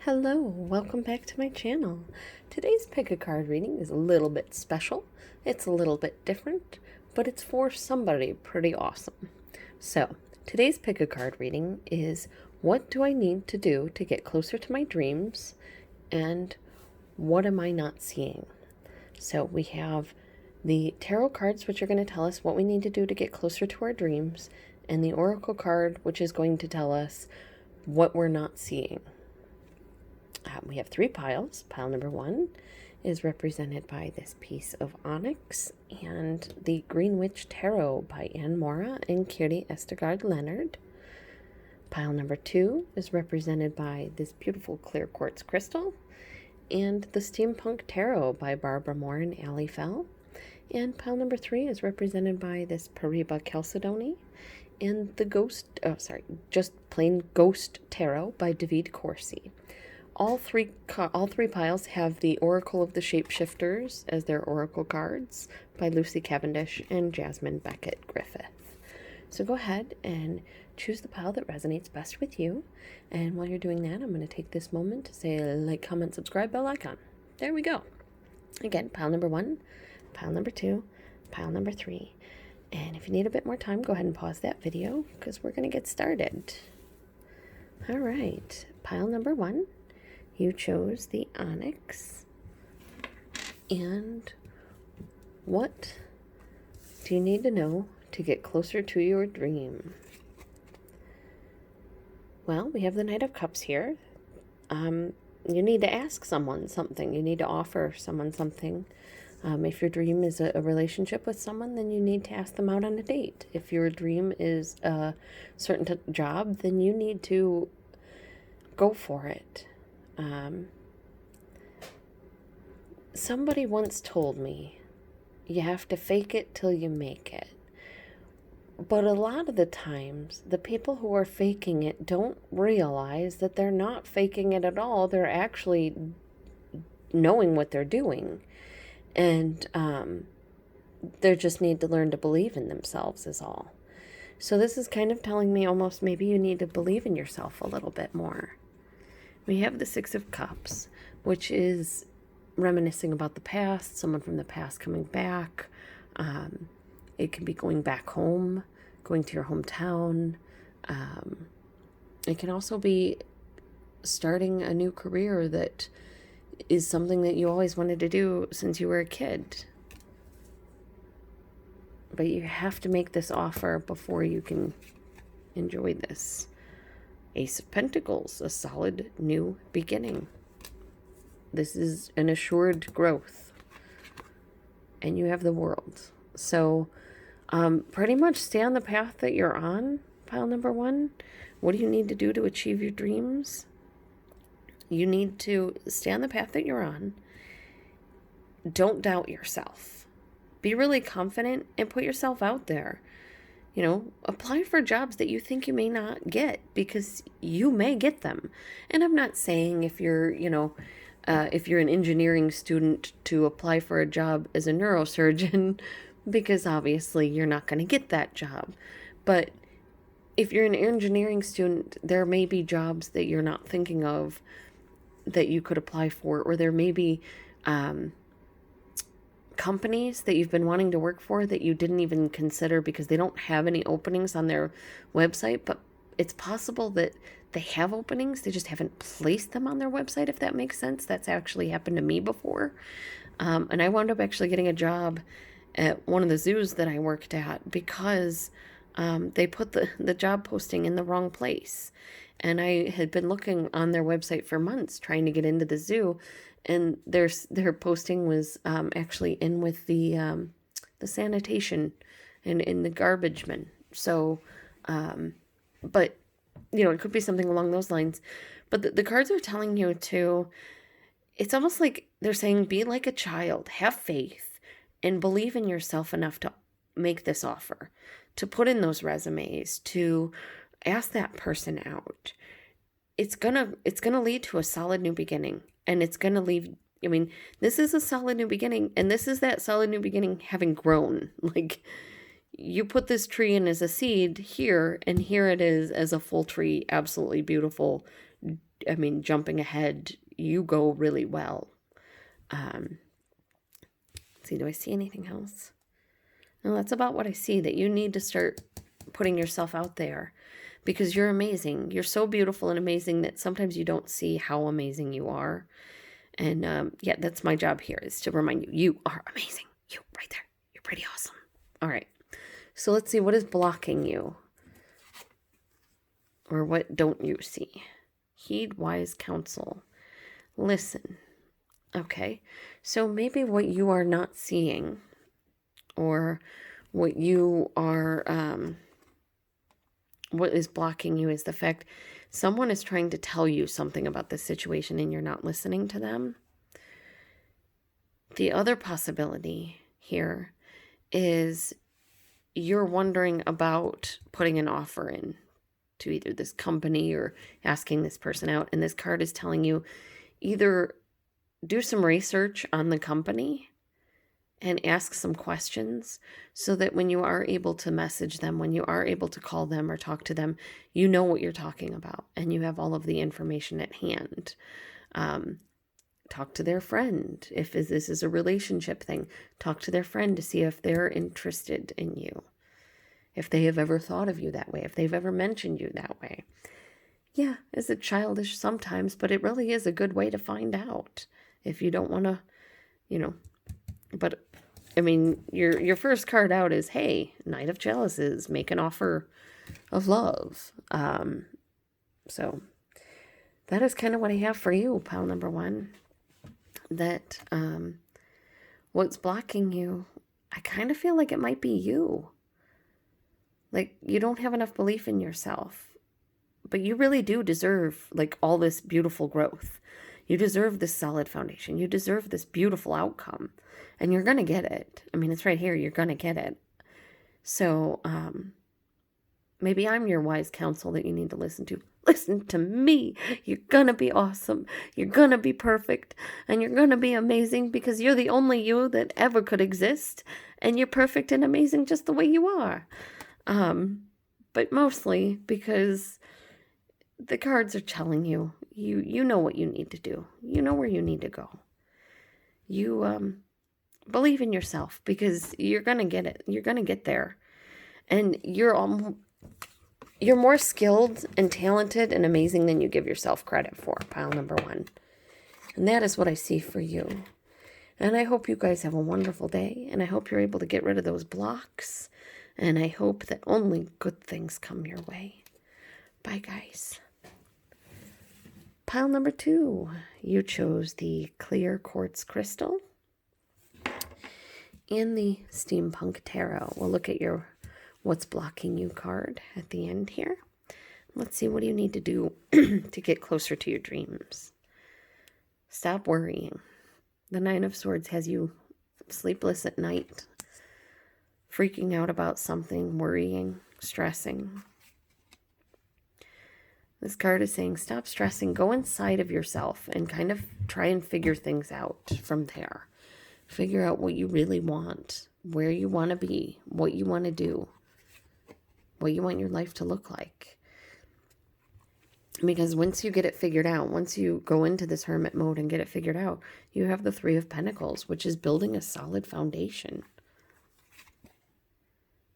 Hello, welcome back to my channel. Today's pick a card reading is a little bit special. It's a little bit different, but it's for somebody pretty awesome. So, today's pick a card reading is what do I need to do to get closer to my dreams and what am I not seeing? So, we have the tarot cards, which are going to tell us what we need to do to get closer to our dreams, and the oracle card, which is going to tell us what we're not seeing. We have three piles. Pile number one is represented by this piece of onyx and the Green Witch Tarot by Moura and Kiri, Østergaard, Leonard. Pile number two is represented by this beautiful clear quartz crystal and the Steampunk Tarot by Barbara Moore and Ali Fell. And pile number three is represented by this Pariba Chalcedony and the just plain Ghost Tarot by Davide Corsi. All three piles have the Oracle of the Shapeshifters as their oracle cards by Lucy Cavendish and Jasmine Becket-Griffith. So go ahead and choose the pile that resonates best with you. And while you're doing that, I'm going to take this moment to say like, comment, subscribe, bell icon. There we go. Again, pile number one, pile number two, pile number three. And if you need a bit more time, go ahead and pause that video because we're going to get started. All right, pile number one. You chose the onyx. And what do you need to know to get closer to your dream? Well, we have the Knight of Cups here. You need to ask someone something. You need to offer someone something. If your dream is a relationship with someone, then you need to ask them out on a date. If your dream is a certain job, then you need to go for it. Somebody once told me, you have to fake it till you make it. But a lot of the times, the people who are faking it don't realize that they're not faking it at all. They're actually knowing what they're doing. And they just need to learn to believe in themselves is all. So this is kind of telling me almost maybe you need to believe in yourself a little bit more. We have the Six of Cups, which is reminiscing about the past, someone from the past coming back. It can be going back home, going to your hometown. It can also be starting a new career that is something that you always wanted to do since you were a kid. But you have to make this offer before you can enjoy this. Ace of Pentacles, a solid new beginning. This is an assured growth. And you have the World. So, pretty much stay on the path that you're on, pile number one. What do you need to do to achieve your dreams? You need to stay on the path that you're on. Don't doubt yourself. Be really confident and put yourself out there. You know, apply for jobs that you think you may not get because you may get them. And I'm not saying if you're, if you're an engineering student to apply for a job as a neurosurgeon, because obviously you're not going to get that job. But if you're an engineering student, there may be jobs that you're not thinking of that you could apply for, or there may be companies that you've been wanting to work for that you didn't even consider because they don't have any openings on their website, but it's possible that they have openings, they just haven't placed them on their website, if that makes sense. That's actually happened to me before. And I wound up actually getting a job at one of the zoos that I worked at because they put the job posting in the wrong place. And I had been looking on their website for months trying to get into the zoo, and their posting was actually in with the sanitation and in the garbage men. So, but it could be something along those lines. But the cards are telling you to. It's almost like they're saying, be like a child, have faith, and believe in yourself enough to make this offer, to put in those resumes, to ask that person out. It's gonna lead to a solid new beginning. And it's going to leave, this is a solid new beginning. And this is that solid new beginning having grown. Like, you put this tree in as a seed here, and here it is as a full tree, absolutely beautiful, I mean, jumping ahead, you go really well. Let's see, do I see anything else? No, that's about what I see, that you need to start putting yourself out there because you're amazing. You're so beautiful and amazing that sometimes you don't see how amazing you are. And yeah, that's my job here, is to remind you, you are amazing. You right there. You're pretty awesome. All right. So let's see, what is blocking you? Or what don't you see? Heed wise counsel. Listen. Okay. So maybe what you are not seeing, or what you are, what is blocking you, is the fact someone is trying to tell you something about this situation and you're not listening to them. The other possibility here is you're wondering about putting an offer in to either this company or asking this person out. And this card is telling you either do some research on the company and ask some questions so that when you are able to message them, when you are able to call them or talk to them, you know what you're talking about and you have all of the information at hand. Talk to their friend. If this is a relationship thing, talk to their friend to see if they're interested in you. If they have ever thought of you that way, if they've ever mentioned you that way. Yeah, is it childish sometimes, but it really is a good way to find out if you don't want to, you know. But, I mean, your first card out is, hey, Knight of Chalices, make an offer of love. So that is kind of what I have for you, pile number one. That what's blocking you, I kind of feel like it might be you. Like, you don't have enough belief in yourself. But you really do deserve, like, all this beautiful growth. You deserve this solid foundation. You deserve this beautiful outcome. And you're going to get it. I mean, it's right here. You're going to get it. So, maybe I'm your wise counsel that you need to listen to. Listen to me. You're going to be awesome. You're going to be perfect. And you're going to be amazing because you're the only you that ever could exist. And you're perfect and amazing just the way you are. But mostly because the cards are telling you, you know what you need to do. You know where you need to go. You, believe in yourself because you're going to get it. You're going to get there. And you're more skilled and talented and amazing than you give yourself credit for, pile number one. And that is what I see for you. And I hope you guys have a wonderful day. And I hope you're able to get rid of those blocks. And I hope that only good things come your way. Bye, guys. Pile number two. You chose the clear quartz crystal and the Steampunk Tarot. We'll look at your what's blocking you card at the end here. Let's see, what do you need to do to get closer to your dreams? Stop worrying. The Nine of Swords has you sleepless at night, freaking out about something, worrying, stressing. This card is saying stop stressing, go inside of yourself and kind of try and figure things out from there. Figure out what you really want, where you want to be, what you want to do, what you want your life to look like. Because once you get it figured out, once you go into this hermit mode and get it figured out, you have the Three of Pentacles, which is building a solid foundation.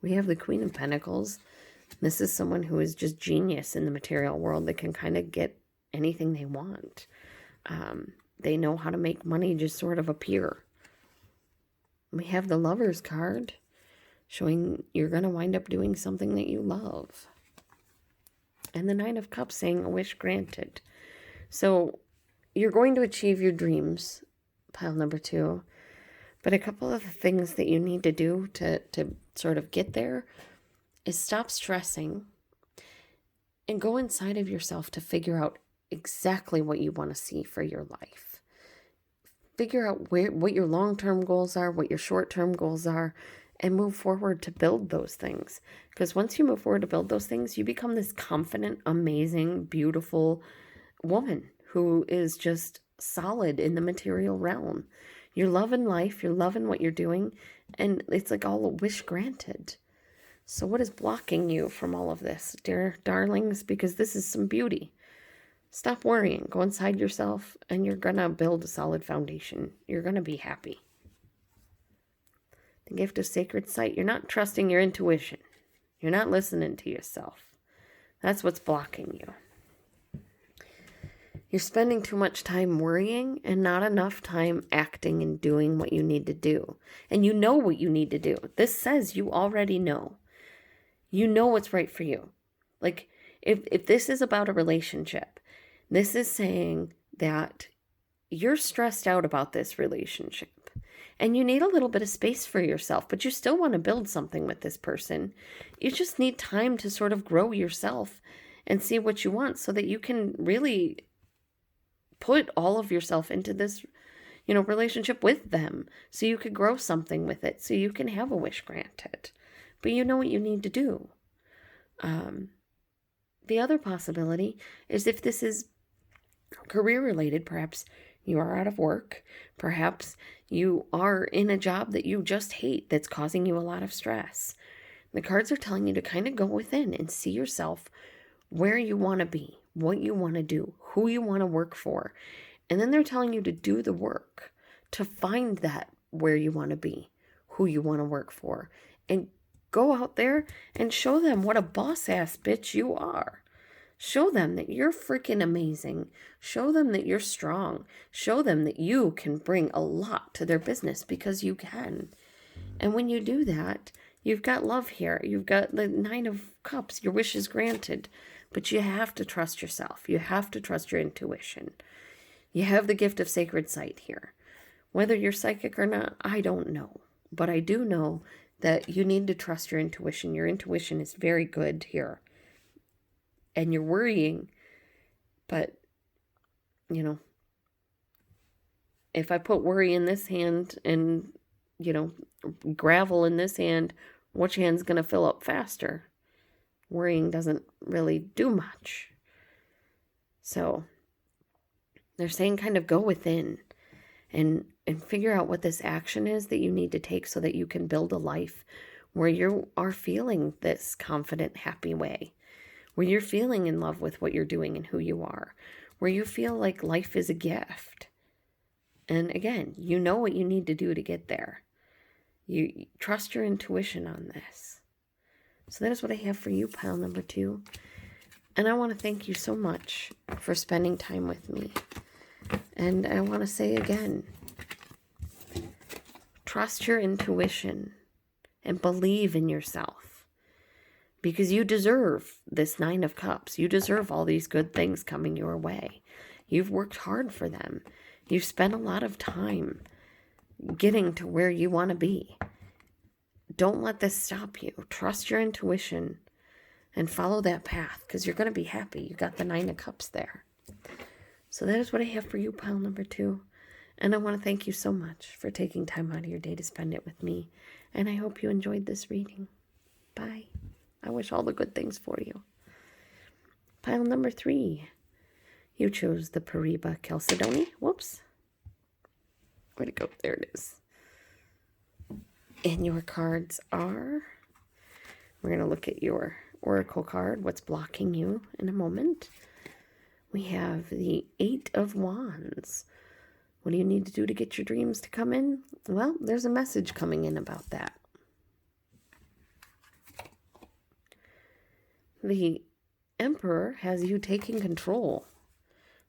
We have the Queen of Pentacles. This is someone who is just genius in the material world that can kind of get anything they want. They know how to make money just sort of appear. We have the Lovers card showing you're going to wind up doing something that you love. And the Nine of Cups saying a wish granted. So you're going to achieve your dreams, pile number two. But a couple of the things that you need to do to sort of get there is stop stressing and go inside of yourself to figure out exactly what you want to see for your life. Figure out what your long-term goals are, what your short-term goals are, and move forward to build those things. Because once you move forward to build those things, you become this confident, amazing, beautiful woman who is just solid in the material realm. You're loving life, you're loving what you're doing, and it's like all a wish granted. So what is blocking you from all of this, dear darlings? Because this is some beauty. Stop worrying. Go inside yourself and you're going to build a solid foundation. You're going to be happy. The gift of sacred sight. You're not trusting your intuition. You're not listening to yourself. That's what's blocking you. You're spending too much time worrying and not enough time acting and doing what you need to do. And you know what you need to do. This says you already know. You know what's right for you. Like, if this is about a relationship, this is saying that you're stressed out about this relationship. And you need a little bit of space for yourself, but you still want to build something with this person. You just need time to sort of grow yourself and see what you want so that you can really put all of yourself into this, relationship with them, so you could grow something with it, so you can have a wish granted. But you know what you need to do. The other possibility is if this is career related, perhaps you are out of work, perhaps you are in a job that you just hate that's causing you a lot of stress. The cards are telling you to kind of go within and see yourself where you want to be, what you want to do, who you want to work for. And then they're telling you to do the work to find that where you want to be, who you want to work for, and go out there and show them what a boss-ass bitch you are. Show them that you're freaking amazing. Show them that you're strong. Show them that you can bring a lot to their business, because you can. And when you do that, you've got love here. You've got the 9 of Cups. Your wish is granted. But you have to trust yourself. You have to trust your intuition. You have the gift of sacred sight here. Whether you're psychic or not, I don't know. But I do know that you need to trust your intuition. Your intuition is very good here. And you're worrying, but, if I put worry in this hand and, gravel in this hand, which hand's going to fill up faster? Worrying doesn't really do much. So they're saying kind of go within and figure out what this action is that you need to take so that you can build a life where you are feeling this confident, happy way, where you're feeling in love with what you're doing and who you are, where you feel like life is a gift. And again, you know what you need to do to get there. You trust your intuition on this. So that is what I have for you, pile number 2. And I want to thank you so much for spending time with me. And I want to say again, trust your intuition and believe in yourself. Because you deserve this 9 of Cups. You deserve all these good things coming your way. You've worked hard for them. You've spent a lot of time getting to where you want to be. Don't let this stop you. Trust your intuition and follow that path, because you're going to be happy. You got the 9 of Cups there. So that is what I have for you, pile number 2. And I want to thank you so much for taking time out of your day to spend it with me. And I hope you enjoyed this reading. Bye. I wish all the good things for you. Pile number 3. You chose the Pariba Chalcedony. Whoops. Where'd it go? There it is. And your cards are, we're going to look at your oracle card, what's blocking you in a moment. We have the 8 of Wands. What do you need to do to get your dreams to come in? Well, there's a message coming in about that. The Emperor has you taking control.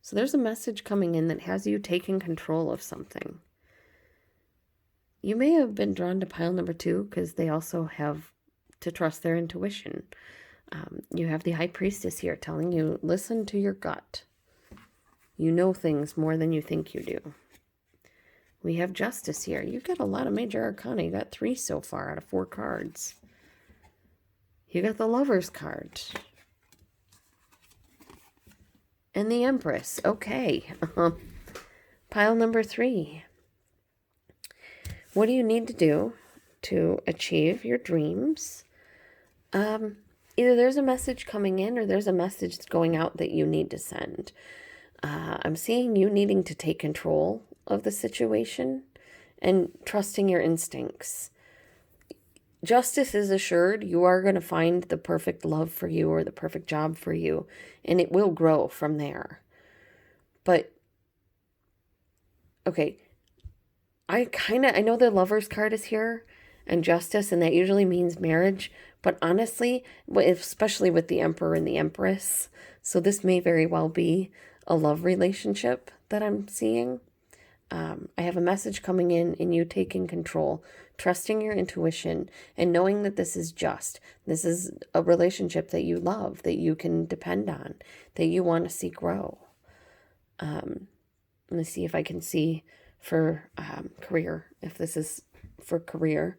So there's a message coming in that has you taking control of something. You may have been drawn to pile number 2 because they also have to trust their intuition. You have the High Priestess here telling you, listen to your gut. You know things more than you think you do. We have Justice here. You've got a lot of major arcana. You got 3 so far out of 4 cards. You got the Lover's card. And the Empress. Okay. Pile number 3. What do you need to do to achieve your dreams? Either there's a message coming in or there's a message that's going out that you need to send. I'm seeing you needing to take control of the situation and trusting your instincts. Justice is assured. You are going to find the perfect love for you or the perfect job for you, and it will grow from there. But, okay, I know the Lover's card is here and Justice, and that usually means marriage. But honestly, especially with the Emperor and the Empress, so this may very well be a love relationship that I'm seeing. I have a message coming in you taking control, trusting your intuition, and knowing that this is just. This is a relationship that you love, that you can depend on, that you want to see grow. Let me see if I can see for career, if this is for career.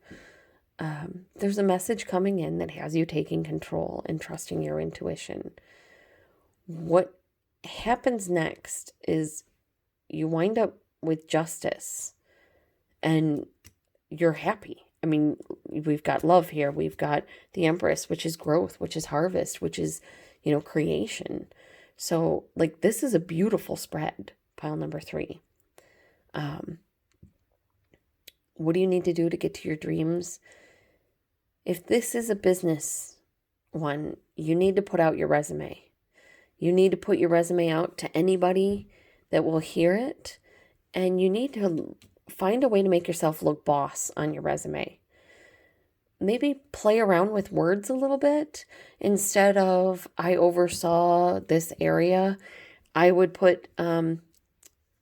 There's a message coming in that has you taking control and trusting your intuition. What happens next is you wind up with Justice and you're happy. I mean, we've got love here. We've got the Empress, which is growth, which is harvest, which is, creation. So, like, this is a beautiful spread, pile number 3. What do you need to do to get to your dreams? If this is a business one, you need to put out your resume. You need to put your resume out to anybody that will hear it. And you need to find a way to make yourself look boss on your resume. Maybe play around with words a little bit. Instead of, I oversaw this area, I would put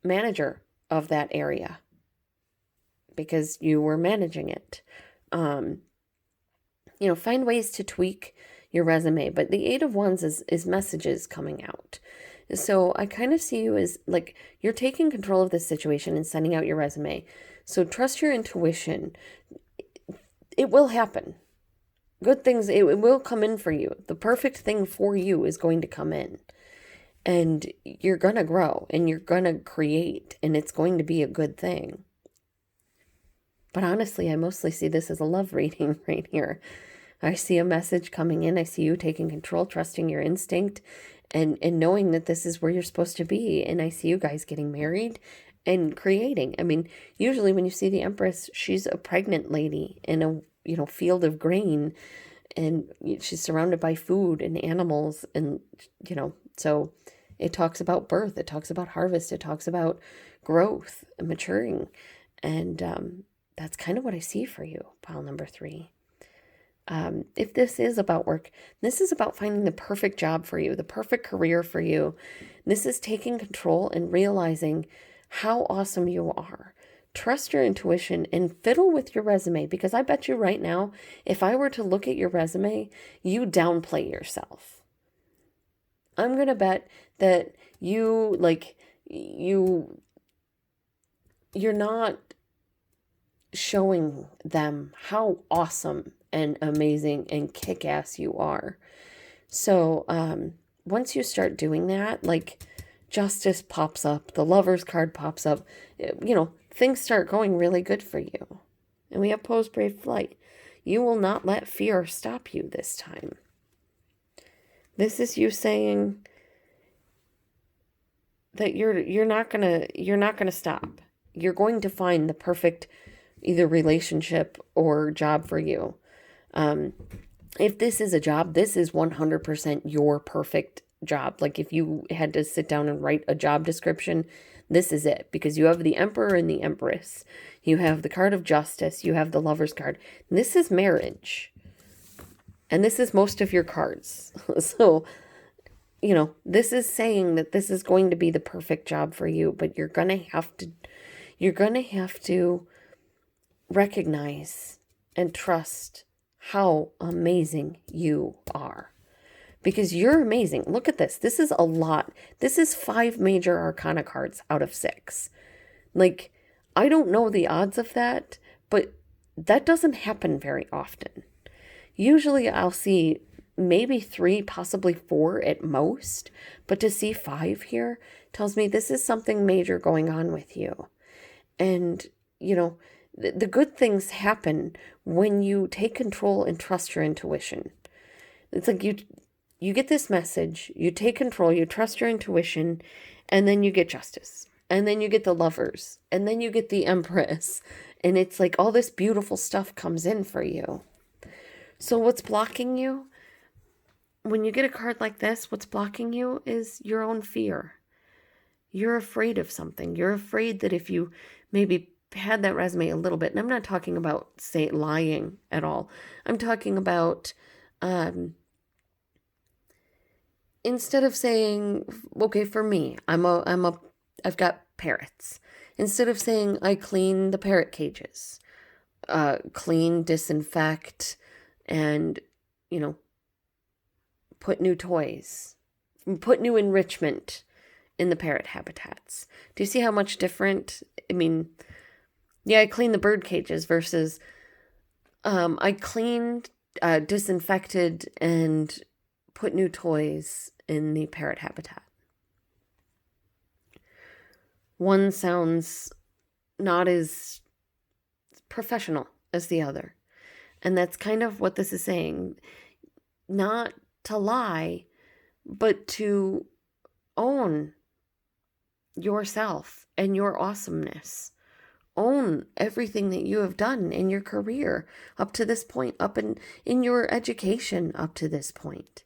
manager of that area, because you were managing it. Find ways to tweak your resume. But the 8 of Wands is messages coming out. So I kind of see you as like you're taking control of this situation and sending out your resume. So trust your intuition. It will happen. Good things, it will come in for you. The perfect thing for you is going to come in. And you're going to grow and you're going to create, and it's going to be a good thing. But honestly, I mostly see this as a love reading right here. I see a message coming in. I see you taking control, trusting your instinct, and knowing that this is where you're supposed to be. And I see you guys getting married and creating. I mean, usually when you see the Empress, she's a pregnant lady in a field of grain, and she's surrounded by food and animals, and so it talks about birth, it talks about harvest, it talks about growth and maturing. And that's kind of what I see for you, pile number 3. If this is about work, this is about finding the perfect job for you, the perfect career for you. This is taking control and realizing how awesome you are. Trust your intuition and fiddle with your resume, because I bet you right now, if I were to look at your resume, you downplay yourself. I'm going to bet that you're not showing them how awesome and amazing and kick-ass you are. So once you start doing that, like Justice pops up, the Lover's card pops up, things start going really good for you. And we have Pose Brave Flight. You will not let fear stop you this time. This is you saying that you're not gonna stop. You're going to find the perfect either relationship or job for you. If this is a job, this is 100% your perfect job. Like if you had to sit down and write a job description, this is it, because you have the Emperor and the Empress. You have the card of Justice. You have the Lover's card. This is marriage. And this is most of your cards. So, this is saying that this is going to be the perfect job for you, but you're going to have to recognize and trust how amazing you are. Because you're amazing. Look at this. This is a lot. This is 5 major arcana cards out of 6. Like, I don't know the odds of that, but that doesn't happen very often. Usually I'll see maybe 3, possibly 4 at most, but to see 5 here tells me this is something major going on with you. And, the good things happen when you take control and trust your intuition. It's like you get this message, you take control, you trust your intuition, and then you get Justice. And then you get the Lovers. And then you get the Empress. And it's like all this beautiful stuff comes in for you. So what's blocking you? When you get a card like this, what's blocking you is your own fear. You're afraid of something. You're afraid that if you maybe had that resume a little bit, and I'm not talking about, say, lying at all. I'm talking about instead of saying, okay, for me, I've got parrots. Instead of saying I clean the parrot cages, clean, disinfect, and, put new toys, put new enrichment in the parrot habitats. Do you see how much different? I mean, yeah, I clean the bird cages versus I cleaned, disinfected, and put new toys in the parrot habitat. One sounds not as professional as the other. And that's kind of what this is saying. Not to lie, but to own yourself and your awesomeness. Own everything that you have done in your career up to this point, up in your education up to this point.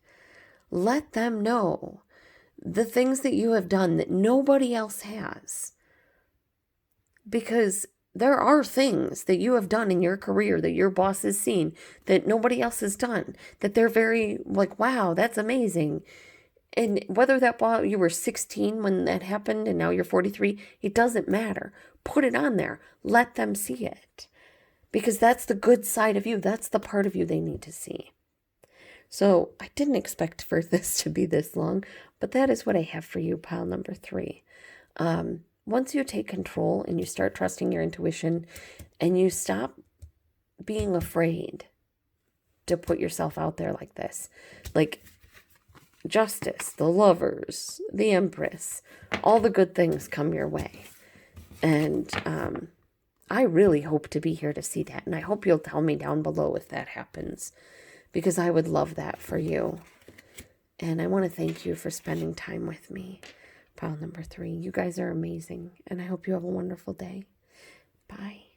Let them know the things that you have done that nobody else has. Because there are things that you have done in your career that your boss has seen that nobody else has done, that they're very like, wow, that's amazing. And whether you were 16 when that happened and now you're 43, it doesn't matter. Put it on there. Let them see it. Because that's the good side of you. That's the part of you they need to see. So I didn't expect for this to be this long, but that is what I have for you, pile number 3. Once you take control and you start trusting your intuition and you stop being afraid to put yourself out there like this, like justice, the lovers, the empress, all the good things come your way. And I really hope to be here to see that. And I hope you'll tell me down below if that happens, because I would love that for you. And I want to thank you for spending time with me. Pile number 3. You guys are amazing. And I hope you have a wonderful day. Bye.